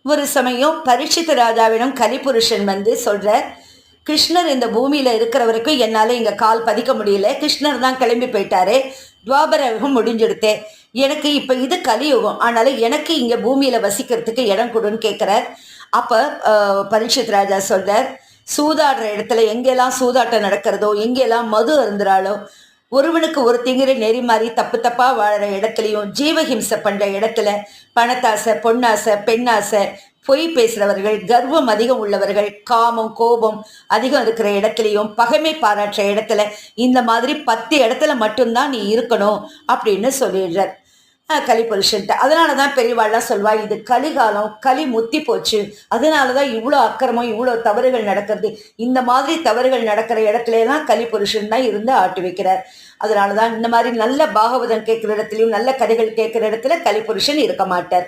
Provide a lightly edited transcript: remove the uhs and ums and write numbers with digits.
ஒரு சமயம் பரீட்சித்த ராஜாவிடம் கலிபுருஷன் வந்து சொல்ற, கிருஷ்ணர் இந்த பூமியில இருக்கிற வரைக்கும் என்னால இங்க கால் பதிக்க முடியல, கிருஷ்ணர் தான் கிளம்பி போயிட்டாரு, துவாபர யுகம் முடிஞ்சுடுத்தே, எனக்கு இப்ப இது கலியுகம், அதனால எனக்கு இங்க பூமியில வசிக்கிறதுக்கு இடம் கொடுன்னு கேட்கிறார். அப்ப பரீட்சித் ராஜா சொல்றார், சூதாடுற இடத்துல எங்கெல்லாம் சூதாட்டம் நடக்கிறதோ, எங்கெல்லாம் மது அருந்துறாளோ, ஒருவனுக்கு ஒரு திங்கிற நெறி மாறி தப்பு தப்பா வாழற இடத்துலையும், ஜீவஹிம்சை பண்ற இடத்துல, பணத்தாசை, பொன்னாசை, பெண்ணாசை, பொய் பேசுறவர்கள், கர்வம் அதிகம் உள்ளவர்கள், காமம் கோபம் அதிகம் இருக்கிற இடத்துலையும், பகைமை பாராட்டுற இடத்துல, இந்த மாதிரி 10 இடத்துல மட்டும்தான் நீ இருக்கணும் அப்படின்னு சொல்லிடுறார் கலிபுருஷன்ட்ட. அதனாலதான் பெரியவாள்லாம் சொல்வா, இது கலிகாலம், களி முத்தி போச்சு, அதனாலதான் இவ்வளோ அக்கிரமம், இவ்வளோ தவறுகள் நடக்கிறது, இந்த மாதிரி தவறுகள் நடக்கிற இடத்துல எல்லாம் கலிபுருஷன் தான் இருந்து ஆட்டி வைக்கிறார். அதனாலதான் இந்த மாதிரி நல்ல பாகவதம் கேட்கிற இடத்துலயும், நல்ல கதைகள் கேட்கிற இடத்துல கலிபுருஷன் இருக்க மாட்டார்.